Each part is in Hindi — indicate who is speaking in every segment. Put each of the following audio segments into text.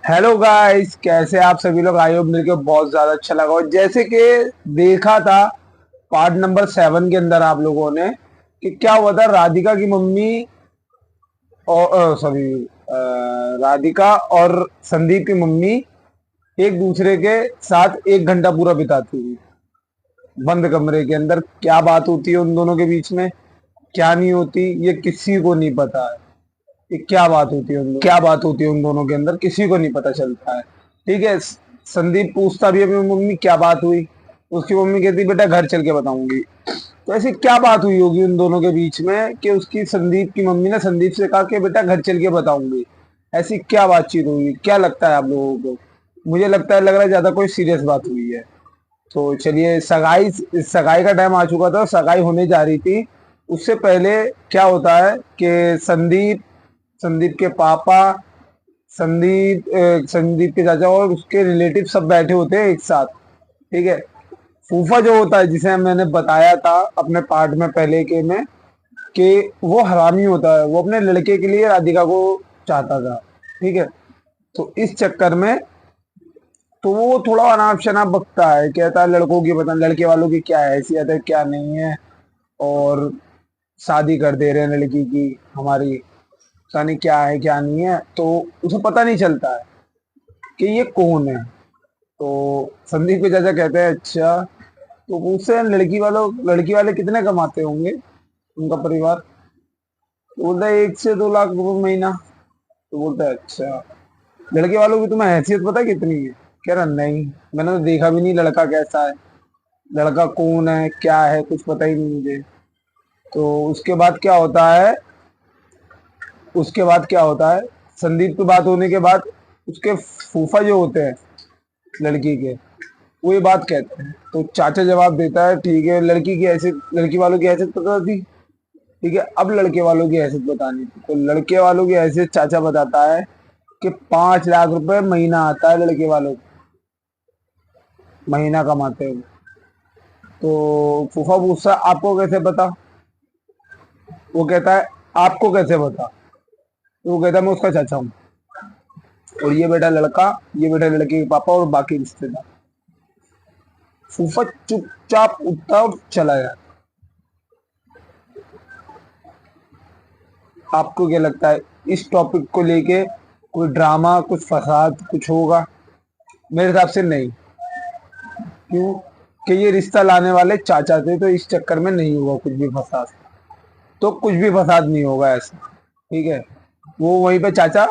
Speaker 1: हेलो गाइस, कैसे आप सभी लोग। आई होप मिलकर बहुत ज्यादा अच्छा लगा। और जैसे कि देखा था पार्ट नंबर 7 के अंदर आप लोगों ने कि क्या हुआ था, राधिका की मम्मी और सॉरी राधिका और संदीप की मम्मी एक दूसरे के साथ 1 घंटा पूरा बिताती थी बंद कमरे के अंदर। क्या बात होती है उन दोनों के बीच में, क्या नहीं होती, ये किसी को नहीं पता है कि क्या बात होती है क्या बात होती है उन दोनों के अंदर, किसी को नहीं पता चलता है। ठीक है। संदीप पूछता भी है अपनी मम्मी क्या बात हुई। उसकी मम्मी कहती बेटा घर चल के बताऊंगी। तो ऐसी क्या बात हुई होगी उन दोनों के बीच में कि उसकी संदीप की मम्मी ने संदीप से कहा कि बेटा घर चल के बताऊंगी। ऐसी क्या बातचीत हुई, क्या लगता है आप लोगों को। मुझे लगता है, लग रहा है ज्यादा कोई सीरियस बात हुई है। तो चलिए, सगाई सगाई का टाइम आ चुका था, सगाई होने जा रही थी। उससे पहले क्या होता है कि संदीप, संदीप के पापा, संदीप के चाचा और उसके रिलेटिव सब बैठे होते हैं एक साथ। ठीक है। फूफा जो होता है, जिसे मैंने बताया था अपने पार्ट में पहले के में, कि वो हरामी होता है, वो अपने लड़के के लिए राधिका को चाहता था। ठीक है। तो इस चक्कर में तो वो थोड़ा अनाप शनाप बकता है, कहता है लड़कों की पता लड़के वालों की क्या हैसियत है क्या नहीं है, और शादी कर दे रहे हैं लड़की की हमारी, पता नहीं क्या है क्या नहीं है। तो उसे पता नहीं चलता है कि ये कौन है। तो संदीप के चाचा कहते हैं अच्छा। तो पूछते हैं लड़की वाले कितने कमाते होंगे उनका परिवार। तो बोलता है 1 से 2 लाख रुपए महीना। तो बोलता है अच्छा, लड़के वालों की तुम्हें हैसियत पता है कितनी है। कह रहा नहीं, मैंने तो देखा भी नहीं लड़का कैसा है, लड़का कौन है क्या है कुछ पता ही नहीं मुझे। तो उसके बाद क्या होता है, उसके बाद क्या होता है, संदीप की बात होने के बाद उसके फूफा जो होते हैं लड़की के, वो ये बात कहते हैं। तो चाचा जवाब देता है ठीक है, लड़की की हैसियत, लड़की वालों की हैसियत पता थी। ठीक है, अब लड़के वालों की हैसियत बतानी थी। तो लड़के वालों की हैसियत चाचा बताता है कि 5 लाख रुपए महीना आता है लड़के वालों को, महीना कमाते हुए। तो फूफा पूछता है आपको कैसे पता। वो कहता है आपको कैसे पता। तो वो कहता है मैं उसका चाचा हूँ, और ये बेटा लड़का, ये बेटा लड़के के पापा और बाकी रिश्तेदार। फूफा चुपचाप उठता और चला गया। आपको क्या लगता है इस टॉपिक को लेके कोई ड्रामा, कुछ फसाद कुछ होगा। मेरे हिसाब से नहीं। क्यों कि ये रिश्ता लाने वाले चाचा थे, तो इस चक्कर में नहीं होगा कुछ भी फसाद। तो कुछ भी फसाद नहीं होगा ऐसा। ठीक है। वो वहीं पे चाचा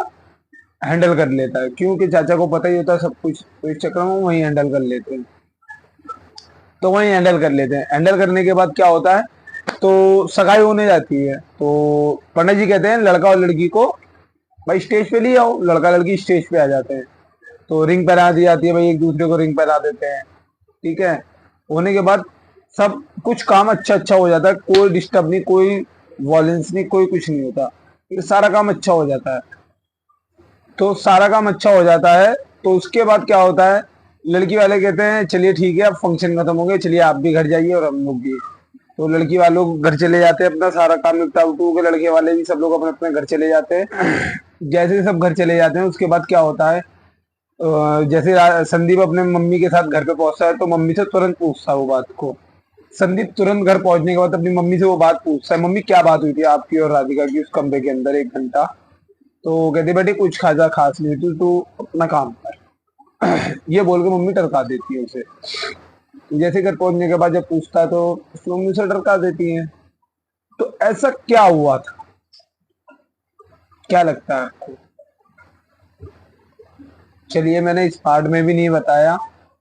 Speaker 1: हैंडल कर लेता है, क्योंकि चाचा को पता ही होता है सब कुछ, तो इस चक्कर में वो वहीं हैंडल कर लेते हैं। तो वहीं हैंडल कर लेते हैं। हैंडल करने के बाद क्या होता है, तो सगाई होने जाती है। तो पंडित जी कहते हैं लड़का और लड़की को भाई स्टेज पे ले आओ। लड़का लड़की स्टेज पे आ जाते हैं। तो रिंग पहना दी जाती है, भाई एक दूसरे को रिंग पहना देते हैं। ठीक है। होने के बाद सब कुछ काम अच्छा अच्छा हो जाता है, कोई डिस्टर्ब नहीं, कोई वॉलेंस नहीं, कोई कुछ नहीं होता, फिर सारा काम अच्छा हो जाता है। तो सारा काम अच्छा हो जाता है। तो उसके बाद क्या होता है, लड़की वाले कहते हैं चलिए ठीक है अब फंक्शन खत्म हो गया, चलिए आप भी घर जाइए और हम लोग भी। तो लड़की वालों घर चले जाते हैं, अपना सारा काम निपटा उटू के लड़के वाले भी सब लोग अपने अपने घर चले जाते हैं। जैसे ही सब घर चले जाते हैं उसके बाद क्या होता है, जैसे संदीप अपने मम्मी के साथ घर पे पहुंचता है तो मम्मी से तुरंत पूछता है वो बात को। संदीप तुरंत घर पहुंचने के बाद अपनी मम्मी से वो बात पूछता है, मम्मी क्या बात हुई थी आपकी और राधिका की उस कमरे के अंदर 1 घंटा। तो वो कहती बेटे कुछ खासा खास नहीं थी, तू अपना काम कर। ये बोल के मम्मी टरका देती है उसे। जैसे घर पहुंचने के बाद जब पूछता है तो उसकी मम्मी उसे टरका देती है। तो ऐसा क्या हुआ था, क्या लगता है आपको। चलिए, मैंने इस पार्ट में भी नहीं बताया,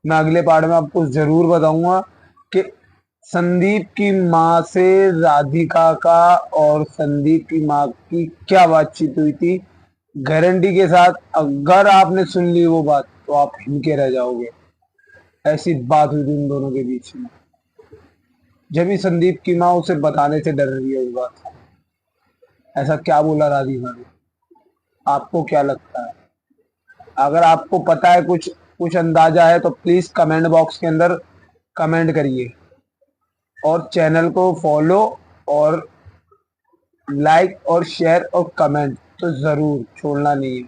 Speaker 1: मैं अगले पार्ट में आपको जरूर बताऊंगा कि संदीप की माँ से राधिका का और संदीप की माँ की क्या बातचीत हुई थी। गारंटी के साथ अगर आपने सुन ली वो बात तो आप हिमके रह जाओगे। ऐसी बात हुई थी उन दोनों के बीच में, जब भी संदीप की माँ उसे बताने से डर रही है उस बात। ऐसा क्या बोला राधिका ने, आपको क्या लगता है। अगर आपको पता है, कुछ कुछ अंदाजा है, तो प्लीज कमेंट बॉक्स के अंदर कमेंट करिए, और चैनल को फॉलो और लाइक और शेयर और कमेंट तो जरूर छोड़ना नहीं है।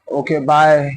Speaker 1: Okay bye.